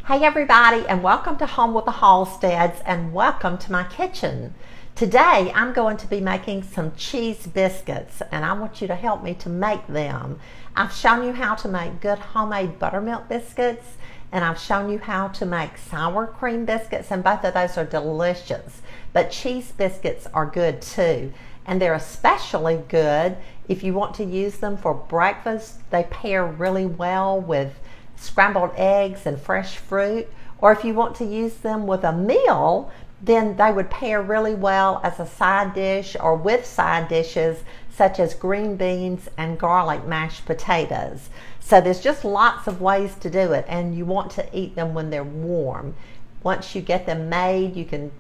Hey everybody, and welcome to Home with the Halsteads, and welcome to my kitchen. Today I'm going to be making some cheese biscuits, and I want you to help me to make them. I've shown you how to make good homemade buttermilk biscuits, and I've shown you how to make sour cream biscuits, and both of those are delicious. But cheese biscuits are good too, and they're especially good if you want to use them for breakfast. They pair really well with scrambled eggs and fresh fruit, or if you want to use them with a meal, then they would pair really well as a side dish or with side dishes such as green beans and garlic mashed potatoes. So there's just lots of ways to do it, and you want to eat them when they're warm. Once you get them made, you can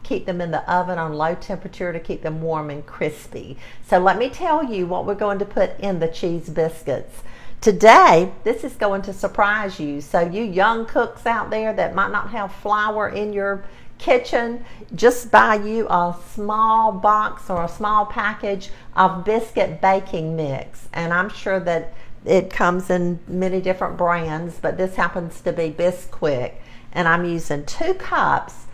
keep them in the oven on low temperature to keep them warm and crispy. So let me tell you what we're going to put in the cheese biscuits. Today, this is going to surprise you. So you young cooks out there that might not have flour in your kitchen, just buy you a small box or a small package of biscuit baking mix. And I'm sure that it comes in many different brands, but this happens to be Biscuit. And I'm using 2 cups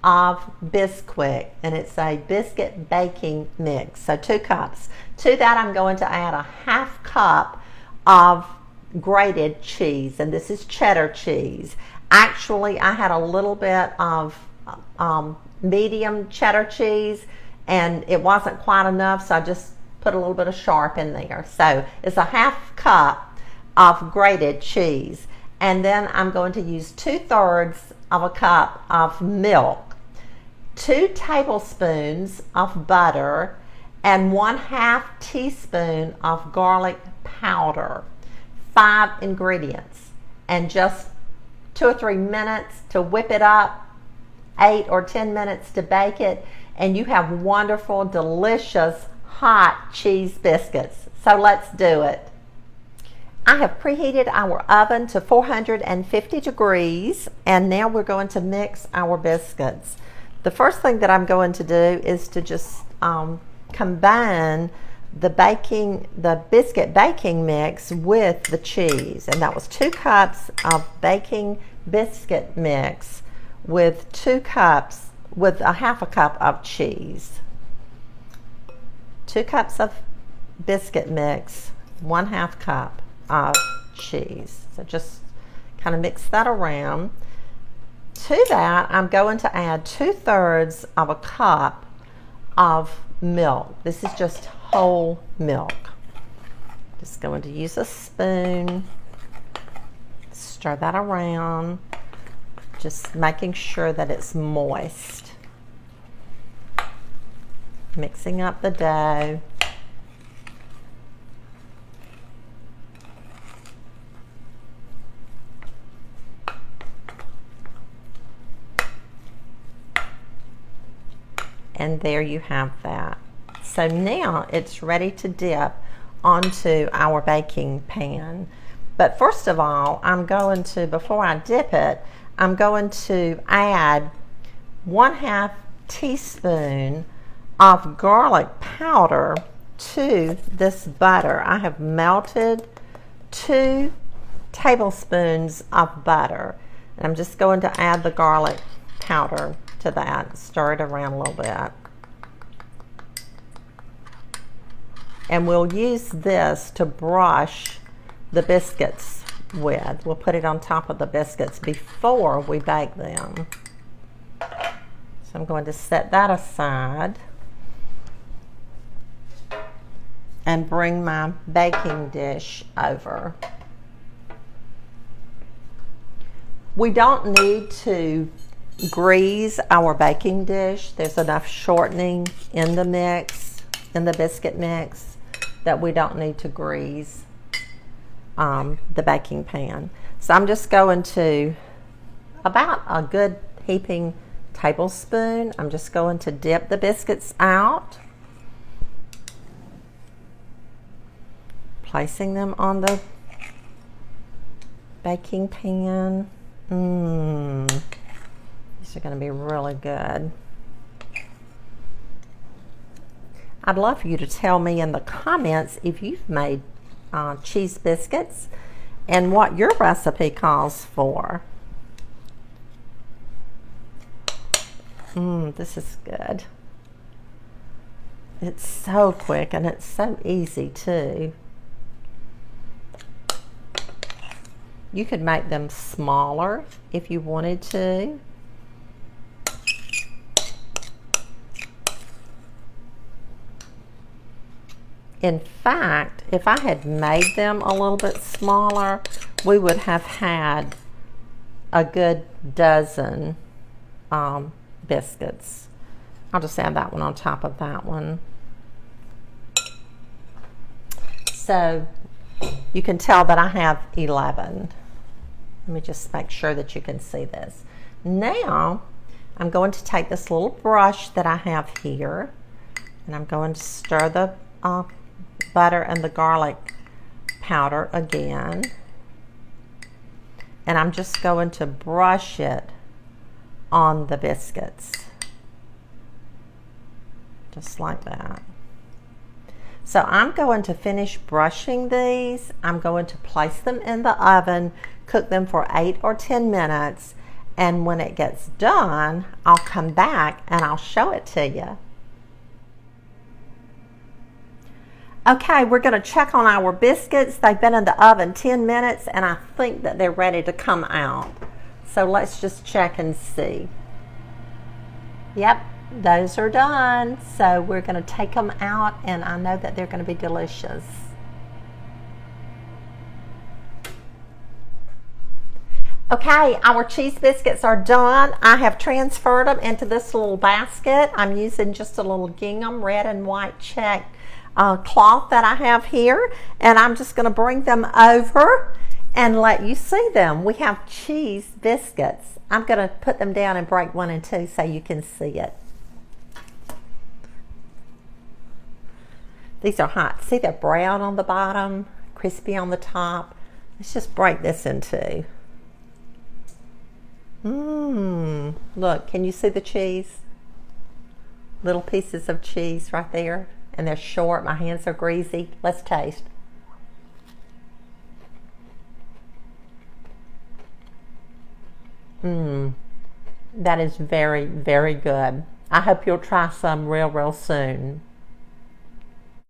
of Biscuit, and it's a biscuit baking mix. So 2 cups. To that, I'm going to add a 1/2 cup of grated cheese, and this is cheddar cheese. Actually, I had a little bit of medium cheddar cheese, and it wasn't quite enough, so I just put a little bit of sharp in there. So it's a 1/2 cup of grated cheese, and then I'm going to use 2/3 of a cup of milk, 2 tablespoons of butter, and 1/2 teaspoon of garlic powder. 5 ingredients, and just 2 or 3 minutes to whip it up, 8 or 10 minutes to bake it, and you have wonderful, delicious, hot cheese biscuits. So let's do it. I have preheated our oven to 450 degrees, and now we're going to mix our biscuits. The first thing that I'm going to do is to just combine the biscuit baking mix with the cheese, and that was 2 cups of baking biscuit mix with 2 cups with a 1/2 cup of cheese. 2 cups of biscuit mix, 1/2 cup of cheese. So just kind of mix that around. To that, I'm going to add 2/3 of a cup of milk. This is just whole milk. Just going to use a spoon, stir that around, just making sure that it's moist. Mixing up the dough. And there you have that. So now it's ready to dip onto our baking pan. But first of all, I'm going to, before I dip it, I'm going to add 1/2 teaspoon of garlic powder to this butter. I have melted 2 tablespoons of butter. And I'm just going to add the garlic powder to that, stir it around a little bit. And we'll use this to brush the biscuits with. We'll put it on top of the biscuits before we bake them. So I'm going to set that aside and bring my baking dish over. We don't need to grease our baking dish. There's enough shortening in the mix, in the biscuit mix, that we don't need to grease the baking pan. So I'm just going to, about a good heaping tablespoon, I'm just going to dip the biscuits out, placing them on the baking pan. These are going to be really good. I'd love for you to tell me in the comments if you've made cheese biscuits and what your recipe calls for. This is good. It's so quick and it's so easy too. You could make them smaller if you wanted to. In fact, if I had made them a little bit smaller, we would have had a good dozen biscuits. I'll just add that one on top of that one. So you can tell that I have 11. Let me just make sure that you can see this. Now I'm going to take this little brush that I have here, and I'm going to stir the butter and the garlic powder again, and I'm just going to brush it on the biscuits, just like that. So I'm going to finish brushing these. I'm going to place them in the oven, cook them for 8 or 10 minutes, and when it gets done, I'll come back and I'll show it to you. Okay, we're going to check on our biscuits. They've been in the oven 10 minutes and I think that they're ready to come out. So let's just check and see. Yep, those are done. So we're going to take them out and I know that they're going to be delicious. Okay, our cheese biscuits are done. I have transferred them into this little basket. I'm using just a little gingham red and white check cloth that I have here, and I'm just going to bring them over and let you see them. We have cheese biscuits. I'm going to put them down and break one in two so you can see it. These are hot. See, they're brown on the bottom, crispy on the top. Let's just break this in two. Look, can you see the cheese? Little pieces of cheese right there. And they're short. My hands are greasy. Let's taste. That is very, very good. I hope you'll try some real soon.